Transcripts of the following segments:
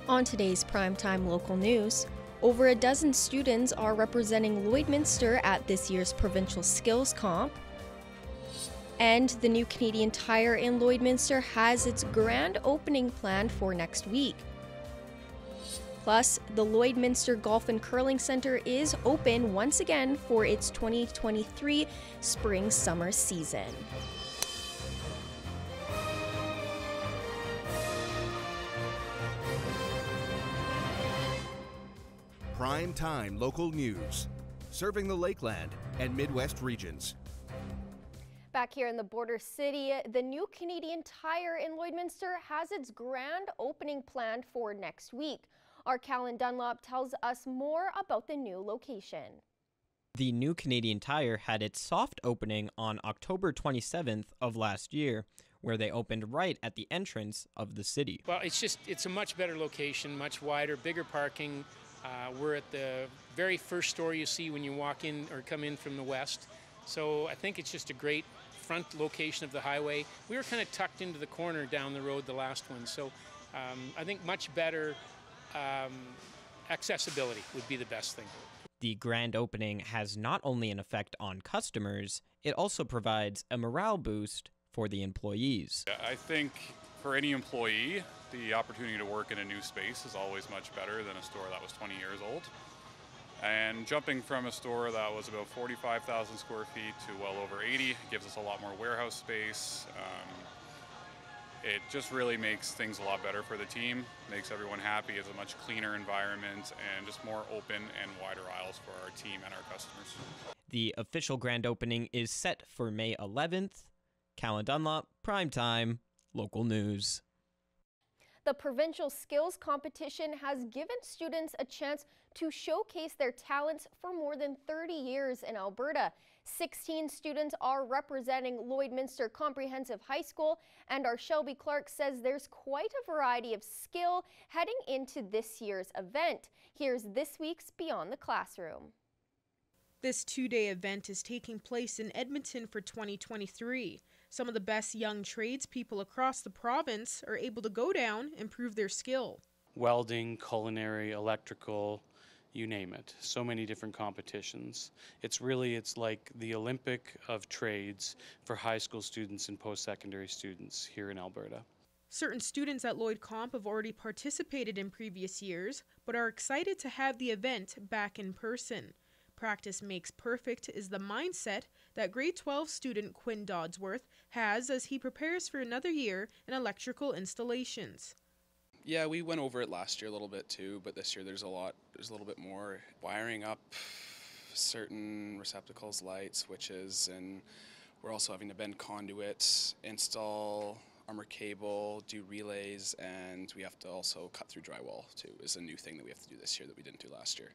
On today's primetime local news, over a dozen students are representing Lloydminster at this year's Provincial Skills Comp. And the new Canadian Tire in Lloydminster has its grand opening planned for next week. Plus, the Lloydminster Golf and Curling Centre is open once again for its 2023 spring-summer season. Prime time local news, serving the Lakeland and Midwest regions. Back here in the border city, the new Canadian Tire in Lloydminster has its grand opening planned for next week. Our Callan Dunlop tells us more about the new location. The new Canadian Tire had its soft opening on October 27th of last year, where they opened right at the entrance of the city. Well, it's a much better location, much wider, bigger parking. We're at the very first store you see when you walk in or come in from the west. So I think it's just a great front location of the highway. We were kind of tucked into the corner down the road, the last one. So I think much better accessibility would be the best thing. The grand opening has not only an effect on customers, it also provides a morale boost for the employees. I think for any employee, the opportunity to work in a new space is always much better than a store that was 20 years old. And jumping from a store that was about 45,000 square feet to well over 80 gives us a lot more warehouse space. It just really makes things a lot better for the team, makes everyone happy. It's a much cleaner environment and just more open and wider aisles for our team and our customers. The official grand opening is set for May 11th. Callan Dunlop, primetime, local news. The Provincial Skills Competition has given students a chance to showcase their talents for more than 30 years in Alberta. 16 students are representing Lloydminster Comprehensive High School, and our Shelby Clark says there's quite a variety of skill heading into this year's event. Here's this week's Beyond the Classroom. This two-day event is taking place in Edmonton for 2023. Some of the best young tradespeople across the province are able to go down and prove their skill. Welding, culinary, electrical, you name it. So many different competitions. It's like the Olympic of trades for high school students and post-secondary students here in Alberta. Certain students at Lloyd Comp have already participated in previous years, but are excited to have the event back in person. Practice makes perfect is the mindset that grade 12 student Quinn Dodsworth has as he prepares for another year in electrical installations. Yeah, we went over it last year a little bit too, but this year there's a little bit more wiring up certain receptacles, lights, switches, and we're also having to bend conduits, install armor cable, do relays, and we have to also cut through drywall too, is a new thing that we have to do this year that we didn't do last year.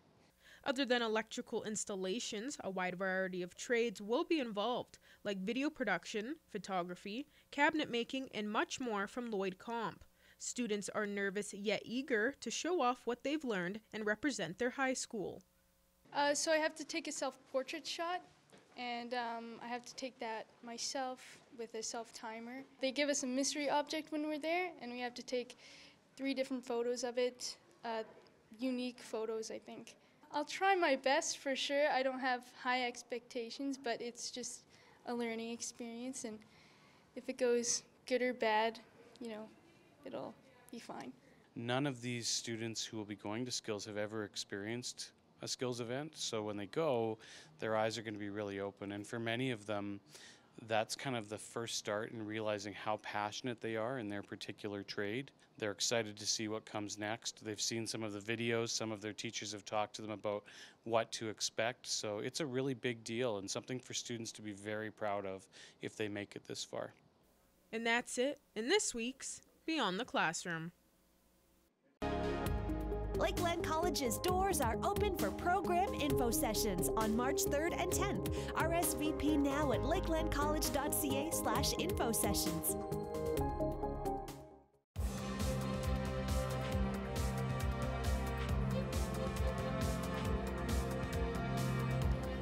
Other than electrical installations, a wide variety of trades will be involved, like video production, photography, cabinet making, and much more from Lloyd Comp. Students are nervous yet eager to show off what they've learned and represent their high school. So I have to take a self-portrait shot, and I have to take that myself with a self-timer. They give us a mystery object when we're there, and we have to take 3 different photos of it, unique photos, I think. I'll try my best for sure. I don't have high expectations, but it's just a learning experience, and if it goes good or bad, it'll be fine. None of these students who will be going to Skills have ever experienced a Skills event, so when they go, their eyes are going to be really open, and for many of them, that's kind of the first start in realizing how passionate they are in their particular trade. They're excited to see what comes next. They've seen some of the videos, some of their teachers have talked to them about what to expect, so it's a really big deal and something for students to be very proud of if they make it this far. And that's it in this week's Beyond the Classroom. Lakeland College's doors are open for program info sessions on March 3rd and 10th. RSVP now at lakelandcollege.ca/info sessions.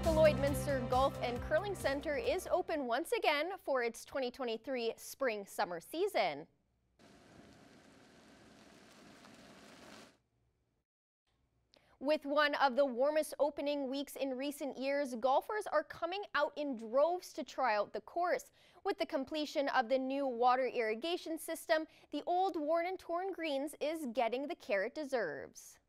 The Lloydminster Golf and Curling Centre is open once again for its 2023 spring-summer season. With one of the warmest opening weeks in recent years, golfers are coming out in droves to try out the course. With the completion of the new water irrigation system, the old worn and torn greens is getting the care it deserves.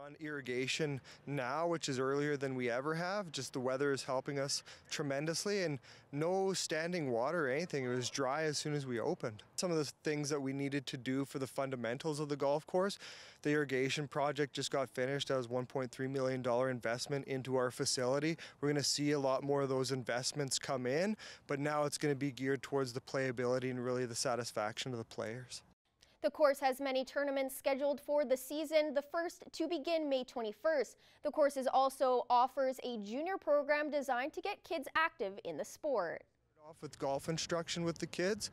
On irrigation now, which is earlier than we ever have. Just the weather is helping us tremendously, and no standing water or anything. It was dry as soon as we opened. Some of the things that we needed to do for the fundamentals of the golf course, the irrigation project just got finished. That was $1.3 million investment into our facility. We're going to see a lot more of those investments come in, but now it's going to be geared towards the playability and really the satisfaction of the players. The course has many tournaments scheduled for the season, the first to begin May 21st. The course also offers a junior program designed to get kids active in the sport. Off with golf instruction with the kids.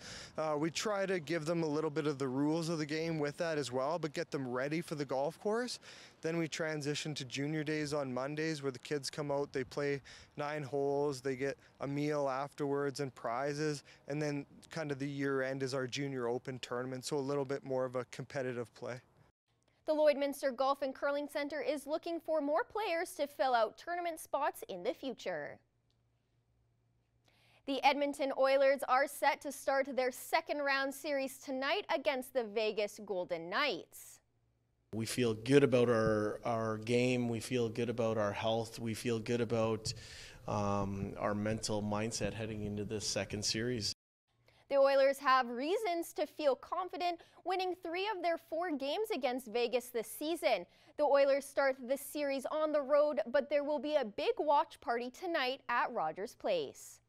We try to give them a little bit of the rules of the game with that as well, but get them ready for the golf course. Then we transition to junior days on Mondays where the kids come out, they play 9 holes, they get a meal afterwards and prizes, and then kind of the year end is our junior open tournament, so a little bit more of a competitive play. The Lloydminster Golf and Curling Center is looking for more players to fill out tournament spots in the future. The Edmonton Oilers are set to start their second round series tonight against the Vegas Golden Knights. We feel good about our game, we feel good about our health, we feel good about our mental mindset heading into this second series. The Oilers have reasons to feel confident, winning 3 of their 4 games against Vegas this season. The Oilers start this series on the road, but there will be a big watch party tonight at Rogers Place.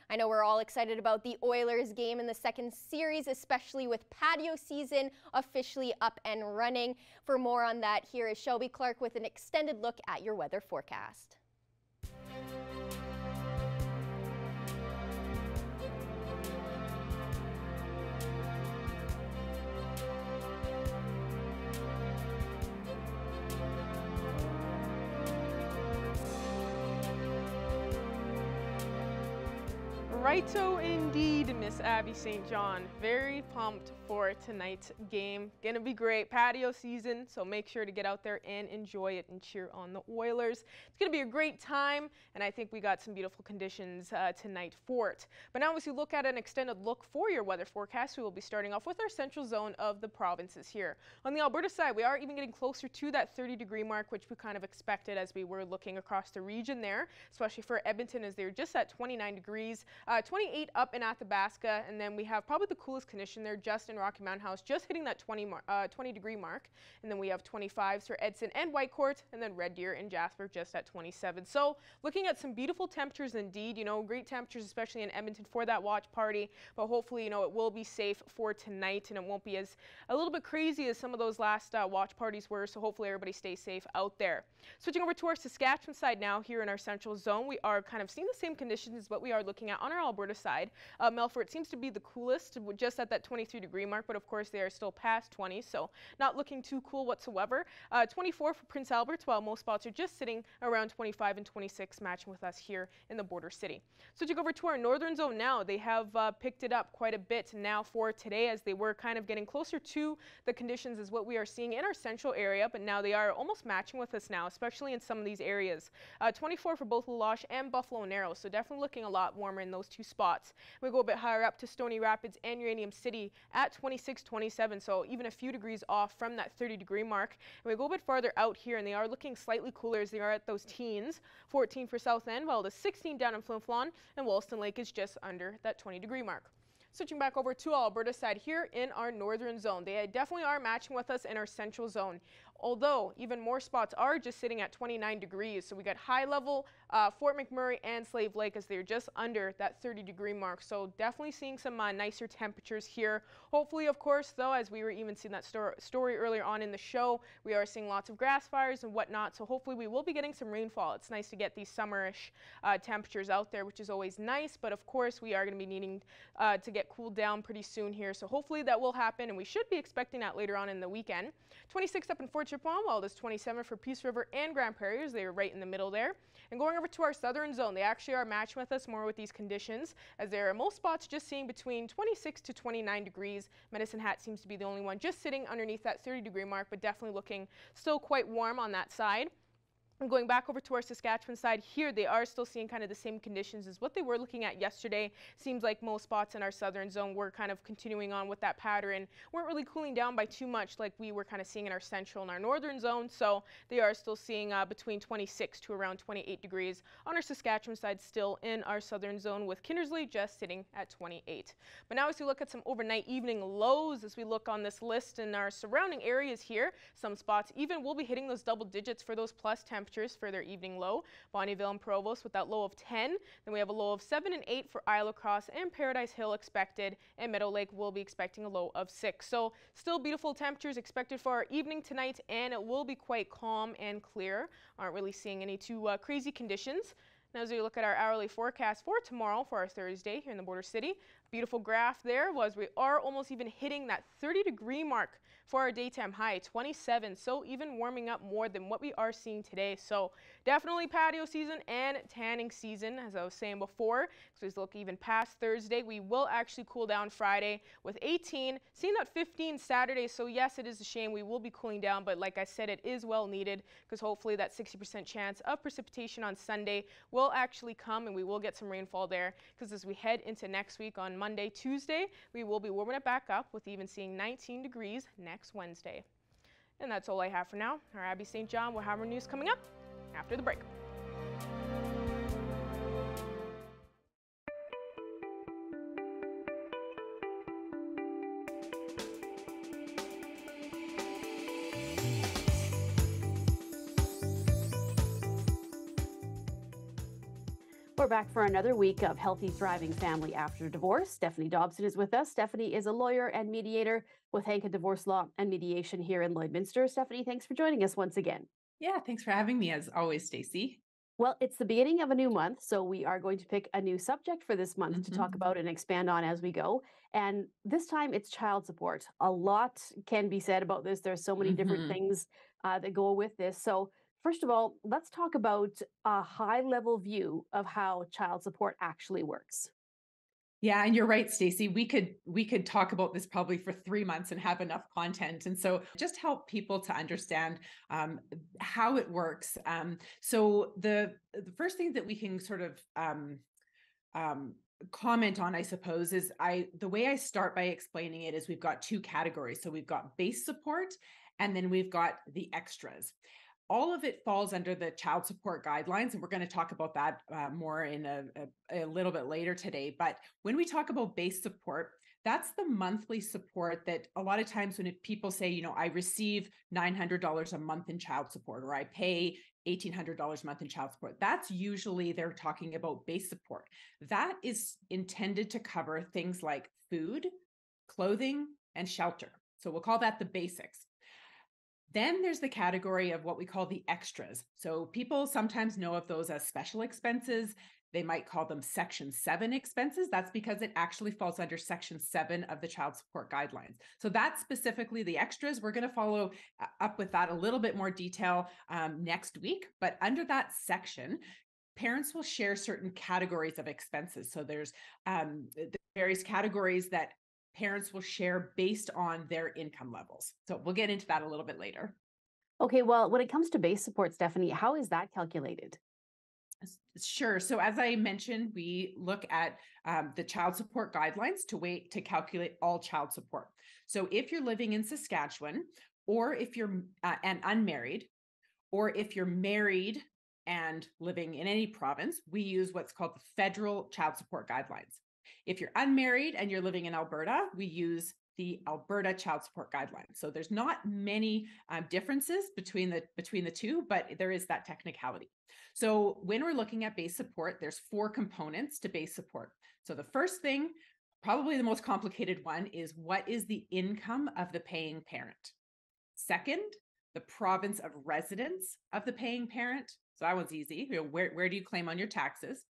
I know we're all excited about the Oilers game in the second series, especially with patio season officially up and running. For more on that, here is Shelby Clark with an extended look at your weather forecast. Righto indeed, Miss Abby St. John. Very pumped for tonight's game. Gonna be great. Patio season, so make sure to get out there and enjoy it and cheer on the Oilers. It's gonna be a great time, and I think we got some beautiful conditions tonight for it. But now as we look at an extended look for your weather forecast, we will be starting off with our central zone of the provinces here. On the Alberta side, we are even getting closer to that 30-degree mark, which we kind of expected as we were looking across the region there, especially for Edmonton as they're just at 29 degrees. 28 up in Athabasca, and then we have probably the coolest condition there just in Rocky Mountain House, just hitting that 20-degree mark. And then we have 25s for Edson and Whitecourt, and then Red Deer and Jasper just at 27. So looking at some beautiful temperatures indeed, you know, great temperatures, especially in Edmonton for that watch party. But hopefully, you know, it will be safe for tonight, and it won't be as a little bit crazy as some of those last watch parties were. So hopefully everybody stays safe out there. Switching over to our Saskatchewan side now, here in our central zone, we are kind of seeing the same conditions as what we are looking at on our Alberta side. Melfort seems to be the coolest, just at that 23-degree mark, but of course they are still past 20, so not looking too cool whatsoever. 24 for Prince Albert, while most spots are just sitting around 25 and 26, matching with us here in the border city. Switching over to our northern zone now, they have picked it up quite a bit now for today, as they were kind of getting closer to the conditions as what we are seeing in our central area, but now they are almost matching with us now, especially in some of these areas. 24 for both Laloche and Buffalo Narrows, so definitely looking a lot warmer in those two spots. We go a bit higher up to Stony Rapids and Uranium City at 26, 27, so even a few degrees off from that 30-degree mark. And we go a bit farther out here, and they are looking slightly cooler as they are at those teens. 14 for South End, while the 16 down in Flin Flon, and Wollaston Lake is just under that 20-degree mark. Switching back over to our Alberta side here in our northern zone. They definitely are matching with us in our central zone, although even more spots are just sitting at 29 degrees. So we got high level, Fort McMurray and Slave Lake as they're just under that 30-degree mark. So definitely seeing some nicer temperatures here. Hopefully, of course, though, as we were even seeing that story earlier on in the show, we are seeing lots of grass fires and whatnot. So hopefully we will be getting some rainfall. It's nice to get these summerish temperatures out there, which is always nice. But of course, we are going to be needing to get cooled down pretty soon here. So hopefully that will happen, and we should be expecting that later on in the weekend. 26 up in Fort Chippewa, while it is 27 for Peace River and Grand Prairie. They are right in the middle there. And going over to our southern zone, they actually are matching with us more with these conditions, as there are most spots just seeing between 26 to 29 degrees. Medicine Hat seems to be the only one just sitting underneath that 30-degree mark, but definitely looking still quite warm on that side. And going back over to our Saskatchewan side here, they are still seeing kind of the same conditions as what they were looking at yesterday. Seems like most spots in our southern zone were kind of continuing on with that pattern. Weren't really cooling down by too much like we were kind of seeing in our central and our northern zone. So they are still seeing between 26 to around 28 degrees on our Saskatchewan side, still in our southern zone, with Kindersley just sitting at 28. But now as we look at some overnight evening lows, as we look on this list in our surrounding areas here, some spots even will be hitting those double digits for those plus temperatures for their evening low. Bonnyville and Provost with that low of 10. Then we have a low of 7 and 8 for Isle Cross and Paradise Hill expected, and Meadow Lake will be expecting a low of 6. So still beautiful temperatures expected for our evening tonight, and it will be quite calm and clear. Aren't really seeing any too crazy conditions. Now as we look at our hourly forecast for tomorrow, for our Thursday here in the Border City, beautiful graph there was we are almost even hitting that 30-degree mark for our daytime high, 27, so even warming up more than what we are seeing today. So definitely patio season and tanning season, as I was saying before. So as we look even past Thursday, we will actually cool down Friday with 18, seeing that 15 Saturday. So yes, it is a shame we will be cooling down, but like I said, it is well needed, because hopefully that 60% chance of precipitation on Sunday will actually come, and we will get some rainfall there, because as we head into next week on Monday, Tuesday, we will be warming it back up with even seeing 19 degrees next Wednesday. And that's all I have for now. Our Abby St. John will have our news coming up after the break. We're back for another week of Healthy Thriving Family After Divorce. Stephanie Dobson is with us. Stephanie is a lawyer and mediator with Hank Divorce Law and Mediation here in Lloydminster. Stephanie, thanks for joining us once again. Yeah, thanks for having me as always, Stacey. Well, it's the beginning of a new month, so we are going to pick a new subject for this month to talk about and expand on as we go. And this time it's child support. A lot can be said about this. There's so many different things that go with this. So first of all, let's talk about a high-level view of how child support actually works. Yeah, and you're right, Stacey. We could talk about this probably for 3 months and have enough content. And so just help people to understand how it works. So the first thing that we can sort of comment on, I suppose, is the way I start by explaining it is we've got two categories. So we've got base support, and then we've got the extras. All of it falls under the child support guidelines, and we're going to talk about that more in a little bit later today. But when we talk about base support, that's the monthly support that a lot of times when people say, you know, I receive $900 a month in child support, or I pay $1,800 a month in child support, that's usually they're talking about base support. That is intended to cover things like food, clothing, and shelter. So we'll call that the basics. Then there's the category of what we call the extras. So people sometimes know of those as special expenses. They might call them Section 7 expenses. That's because it actually falls under Section 7 of the child support guidelines. So that's specifically the extras. We're going to follow up with that a little bit more detail next week. But under that section, parents will share certain categories of expenses. So there's the various categories that parents will share based on their income levels. So we'll get into that a little bit later. Okay, well, when it comes to base support, Stephanie, how is that calculated? Sure. So as I mentioned, we look at the child support guidelines to calculate all child support. So if you're living in Saskatchewan, or if you're and unmarried, or if you're married and living in any province, we use what's called the federal child support guidelines. If you're unmarried and you're living in Alberta, we use the Alberta child support guidelines. So there's not many differences between the two, but there is that technicality. So when we're looking at base support, there's 4 components to base support. So the first thing, probably the most complicated one, is what is the income of the paying parent? Second, the province of residence of the paying parent. So that one's easy. You know, where do you claim on your taxes?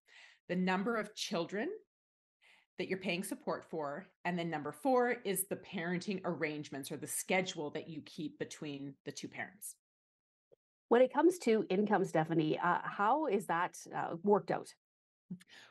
The number of children. that you're paying support for. And then number 4 is the parenting arrangements or the schedule that you keep between the two parents. When it comes to income, Stephanie, how is that worked out?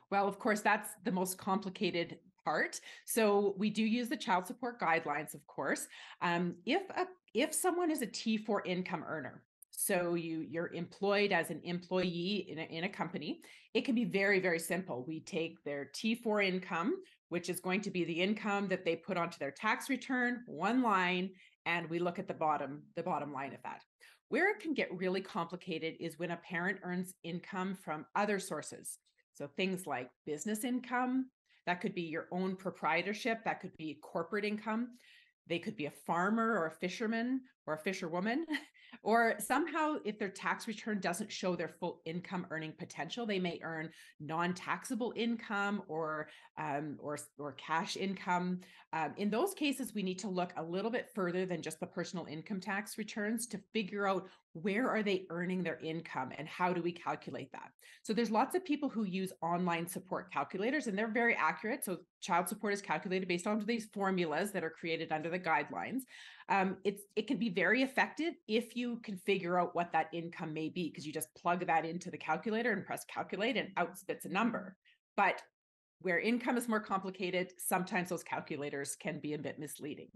Well, of course, that's the most complicated part. So we do use the child support guidelines, of course. If someone is a T4 income earner, so you're employed as an employee in a company, it can be very, very simple. We take their T4 income, which is going to be the income that they put onto their tax return, one line, and we look at the bottom line of that. Where it can get really complicated is when a parent earns income from other sources. So things like business income, that could be your own proprietorship, that could be corporate income. They could be a farmer or a fisherman or a fisherwoman, or somehow if their tax return doesn't show their full income earning potential, they may earn non-taxable income or cash income. In those cases, we need to look a little bit further than just the personal income tax returns to figure out where are they earning their income and how do we calculate that. So there's lots of people who use online support calculators and they're very accurate. So child support is calculated based on these formulas that are created under the guidelines. It can be very effective if you can figure out what that income may be, because you just plug that into the calculator and press calculate and out spits a number. But where income is more complicated, sometimes those calculators can be a bit misleading.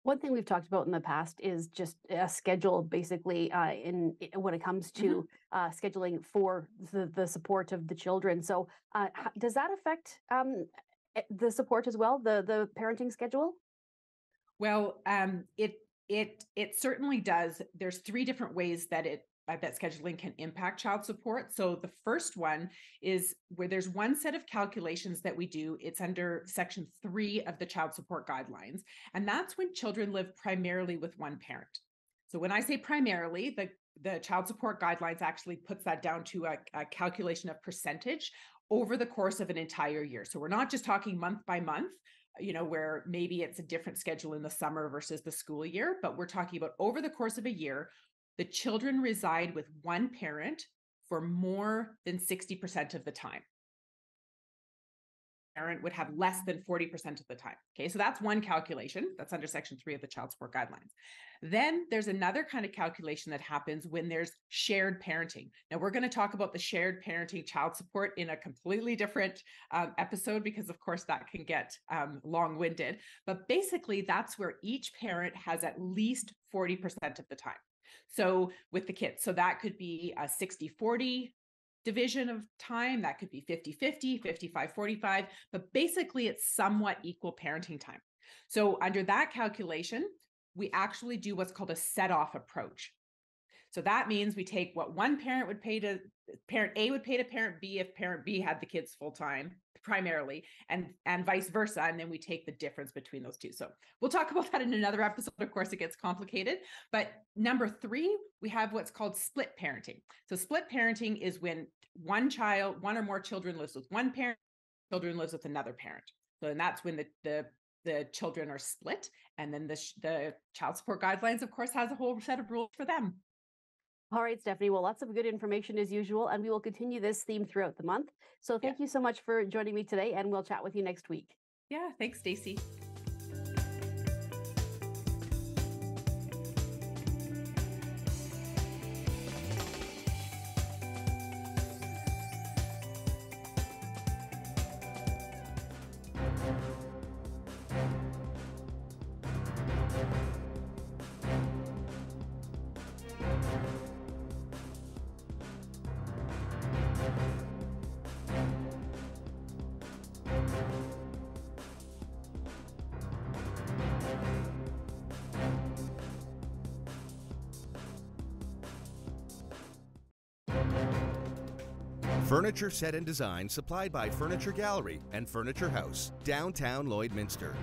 One thing we've talked about in the past is just a schedule, basically, when it comes to scheduling for the support of the children. So, does that affect the support as well, the parenting schedule? Well, it certainly does. There's 3 different ways that that scheduling can impact child support. So the first one is where there's one set of calculations that we do. It's under section 3 of the child support guidelines. And that's when children live primarily with one parent. So when I say primarily, the child support guidelines actually puts that down to a calculation of percentage over the course of an entire year. So we're not just talking month by month, where maybe it's a different schedule in the summer versus the school year, but we're talking about over the course of a year, the children reside with one parent for more than 60% of the time. Parent would have less than 40% of the time. Okay, so that's one calculation. That's under section 3 of the child support guidelines. Then there's another kind of calculation that happens when there's shared parenting. Now we're going to talk about the shared parenting child support in a completely different episode, because of course that can get long-winded. But basically that's where each parent has at least 40% of the time. So with the kids, so that could be a 60-40 division of time, that could be 50-50, 55-45, but basically it's somewhat equal parenting time. So under that calculation, we actually do what's called a set-off approach. So that means we take what one parent would pay to parent A would pay to parent B if parent B had the kids full time primarily, and vice versa, and then we take the difference between those two. So we'll talk about that in another episode. Of course, it gets complicated. But number 3, we have what's called split parenting. So split parenting is when one or more children lives with one parent, children lives with another parent. So and that's when the children are split, and then the child support guidelines, of course, has a whole set of rules for them. All right, Stephanie. Well, lots of good information as usual, and we will continue this theme throughout the month. So thank you so much for joining me today, and we'll chat with you next week. Yeah, thanks, Stacey. Furniture set and design supplied by Furniture Gallery and Furniture House, downtown Lloydminster.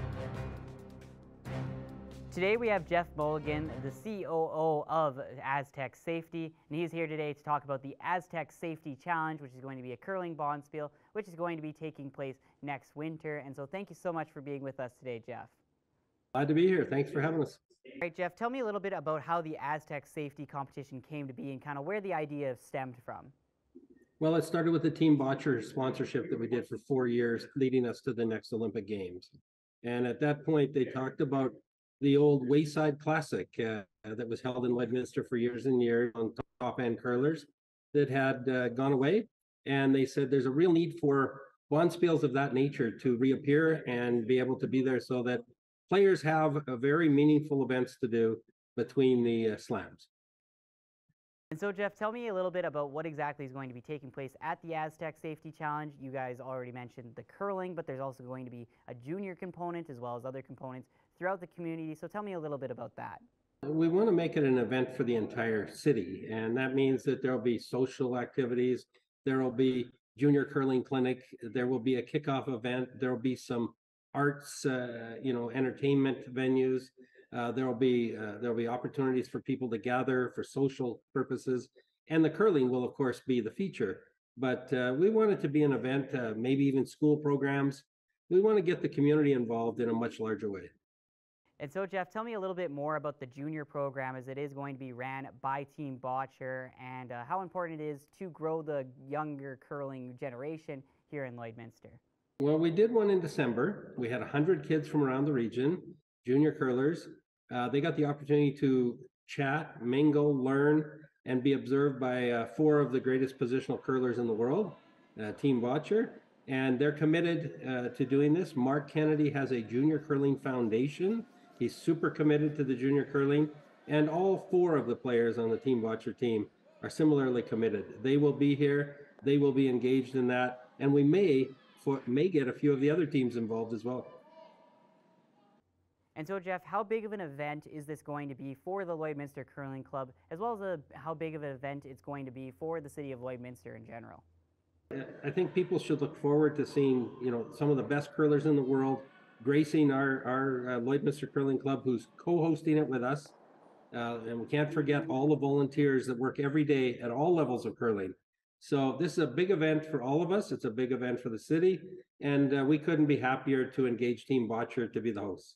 Today we have Jeff Mulligan, the COO of Aztec Safety, and he's here today to talk about the Aztec Safety Challenge, which is going to be a curling bonspiel, which is going to be taking place next winter. And so thank you so much for being with us today, Jeff. Glad to be here. Thanks for having us. All right, Jeff, tell me a little bit about how the Aztec Safety competition came to be and kind of where the idea stemmed from. Well, it started with the Team Boccer sponsorship that we did for 4 years, leading us to the next Olympic Games. And at that point, they talked about the old Wayside Classic that was held in Lloydminster for years and years on top end curlers that had gone away. And they said there's a real need for bonspiels of that nature to reappear and be able to be there so that players have a very meaningful events to do between the slams. And so, Jeff, tell me a little bit about what exactly is going to be taking place at the Aztec Safety Challenge. You guys already mentioned the curling, but there's also going to be a junior component as well as other components throughout the community. So tell me a little bit about that. We want to make it an event for the entire city, and that means that there will be social activities, there will be junior curling clinic, there will be a kickoff event, there will be some arts, entertainment venues. There will be opportunities for people to gather for social purposes, and the curling will, of course, be the feature. But we want it to be an event, maybe even school programs. We want to get the community involved in a much larger way. And so, Jeff, tell me a little bit more about the junior program, as it is going to be ran by Team Boccer, and how important it is to grow the younger curling generation here in Lloydminster. Well, we did one in December. We had 100 kids from around the region, junior curlers. They got the opportunity to chat, mingle, learn, and be observed by 4 of the greatest positional curlers in the world, Team Boccer. And they're committed to doing this. Mark Kennedy has a junior curling foundation. He's super committed to the junior curling. And all 4 of the players on the Team Boccer team are similarly committed. They will be here. They will be engaged in that. And we may get a few of the other teams involved as well. And so, Jeff, how big of an event is this going to be for the Lloydminster Curling Club, as well as how big of an event it's going to be for the city of Lloydminster in general? I think people should look forward to seeing, some of the best curlers in the world gracing our Lloydminster Curling Club, who's co-hosting it with us. And we can't forget all the volunteers that work every day at all levels of curling. So this is a big event for all of us. It's a big event for the city, and we couldn't be happier to engage Team Boccer to be the host.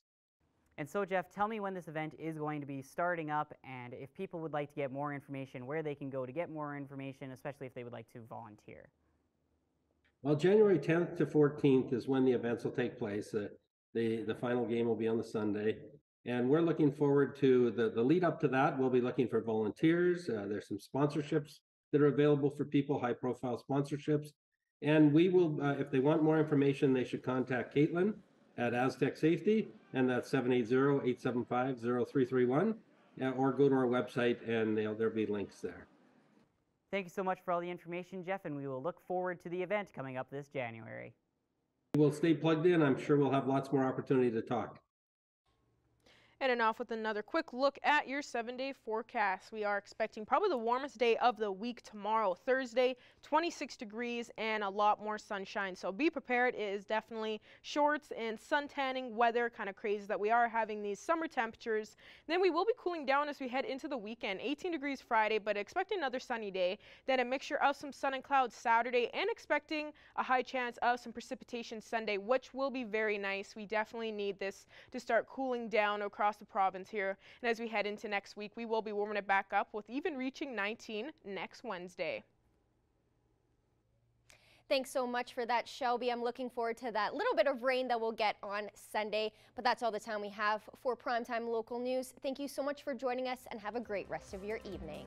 And so, Jeff, tell me when this event is going to be starting up, and if people would like to get more information, where they can go to get more information, especially if they would like to volunteer. Well, January 10th to 14th is when the events will take place. The final game will be on the Sunday. And we're looking forward to the lead up to that. We'll be looking for volunteers. There's some sponsorships that are available for people, high profile sponsorships. And we will, if they want more information, they should contact Caitlin at Aztec Safety, and that's 780-875-0331, or go to our website and there'll be links there. Thank you so much for all the information, Jeff, and we will look forward to the event coming up this January. We'll stay plugged in. I'm sure we'll have lots more opportunity to talk. And enough with another quick look at your 7-day forecast. We are expecting probably the warmest day of the week tomorrow, Thursday, 26 degrees and a lot more sunshine. So be prepared. It is definitely shorts and sun tanning weather, kind of crazy that we are having these summer temperatures. Then we will be cooling down as we head into the weekend. 18 degrees Friday, but expecting another sunny day. Then a mixture of some sun and clouds Saturday, and expecting a high chance of some precipitation Sunday, which will be very nice. We definitely need this to start cooling down across the province here. And as we head into next week, we will be warming it back up, with even reaching 19 next Wednesday. Thanks so much for that, Shelby. I'm looking forward to that little bit of rain that we'll get on Sunday. But that's all the time we have for Primetime Local News. Thank you so much for joining us, and have a great rest of your evening.